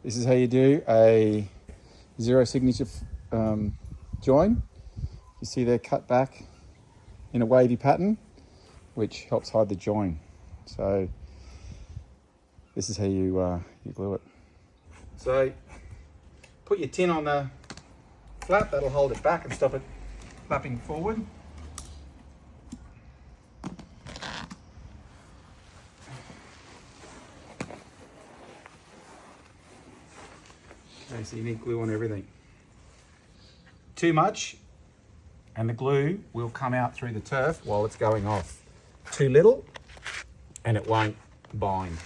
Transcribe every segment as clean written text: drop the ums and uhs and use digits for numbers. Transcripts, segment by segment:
This is how you do a zero signature join. You see they're cut back in a wavy pattern, which helps hide the join. So this is how you glue it. So put your tin on the flap, that'll hold it back and stop it flapping forward. Okay, so you need glue on everything. Too much and the glue will come out through the turf while it's going off. Too little and it won't bind.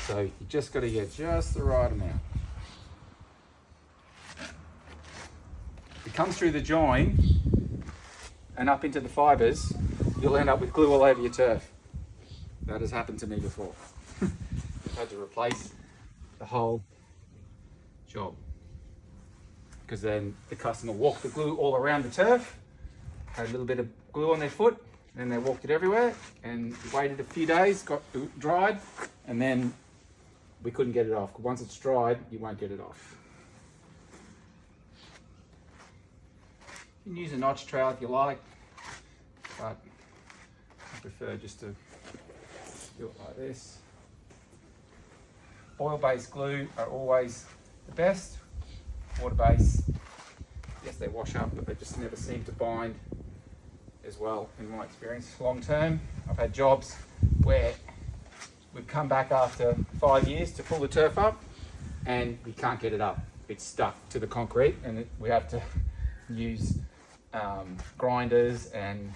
So you just got to get just the right amount. If it comes through the join and up into the fibres, you'll end up with glue all over your turf. That has happened to me before. I've had to replace the whole job because then the customer walked the glue all around the turf, had a little bit of glue on their foot, then they walked it everywhere and waited a few days, got dried, and then we couldn't get it off. Once it's dried, you won't get it off. You can use a notch trowel if you like, but I prefer just to do it like this. Oil-based glue are always the best. Water-based, yes, they wash up, but they just never seem to bind as well in my experience. Long term, I've had jobs where we've come back after 5 years to pull the turf up and we can't get it up. It's stuck to the concrete and we have to use grinders and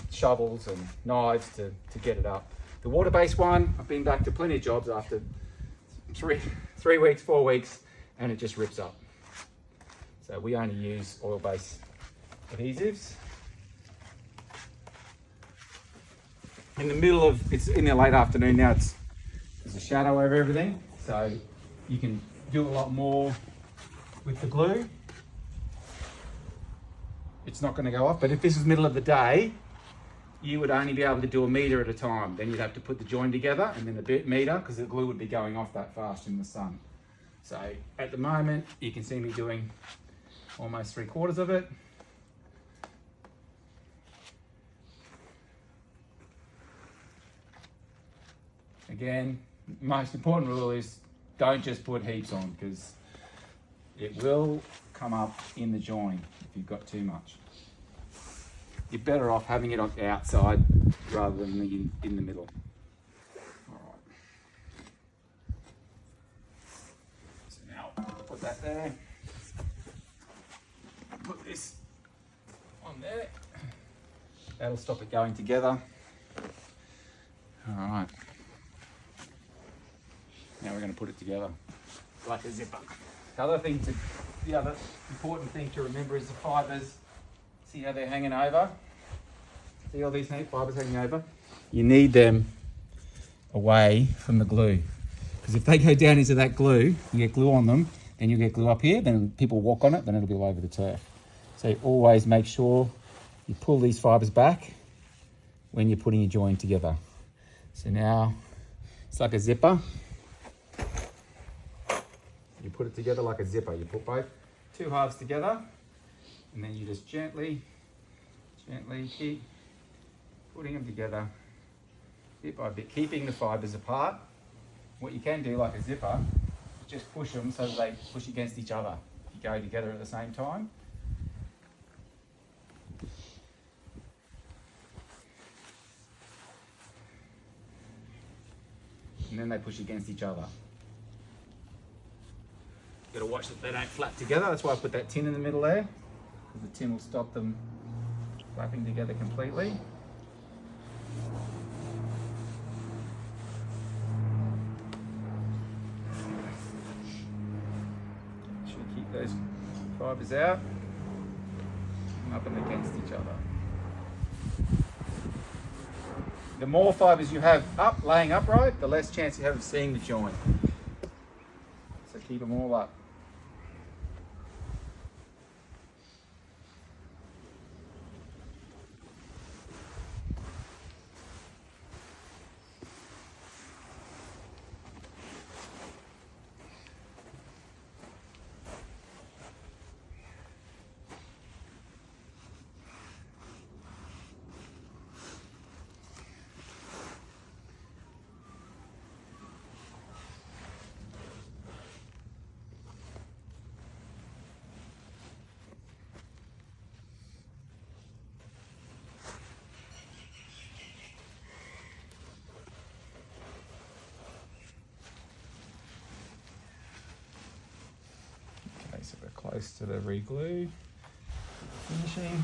shovels and knives to get it up. The water-based one, I've been back to plenty of jobs after three weeks, 4 weeks, and it just rips up. So we only use oil-based adhesives. In the middle of, it's in the late afternoon now, there's a shadow over everything, so you can do a lot more with the glue. It's not going to go off, but if this was middle of the day, you would only be able to do a metre at a time. Then you'd have to put the join together and then the metre, because the glue would be going off that fast in the sun. So at the moment, you can see me doing almost 3/4 of it. Again, most important rule is don't just put heaps on, because it will come up in the join if you've got too much. You're better off having it on the outside rather than in the middle. All right. So now put that there. Put this on there. That'll stop it going together. All right. Now we're going to put it together like a zipper. The other important thing to remember is the fibres. See how they're hanging over? See all these fibres hanging over? You need them away from the glue. Because if they go down into that glue, you get glue on them, then you get glue up here, then people walk on it, then it'll be all over the turf. So you always make sure you pull these fibres back when you're putting your join together. So now it's like a zipper. You put it together like a zipper. You put both two halves together, and then you just gently keep putting them together bit by bit, keeping the fibres apart. What you can do like a zipper, just push them so that they push against each other. If you go together at the same time. And then they push against each other. You've got to watch that they don't flap together. That's why I put that tin in the middle there. The tin will stop them flapping together completely. Should keep those fibres out and up and against each other. The more fibres you have up, laying upright, the less chance you have of seeing the join. So keep them all up. close to the re-glue finishing.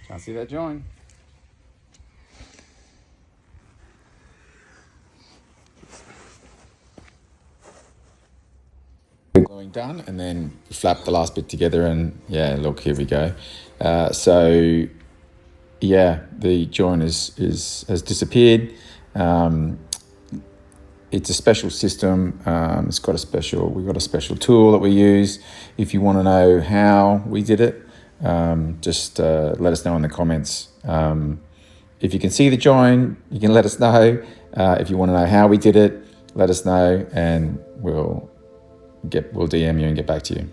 Can't see that join. Gluing done, and then flap the last bit together, and yeah, look, here we go. So yeah, the join has disappeared. It's a special system. We've got a special tool that we use. If you want to know how we did it, just let us know in the comments. If you can see the join, you can let us know. If you want to know how we did it, let us know, and we'll DM you and get back to you.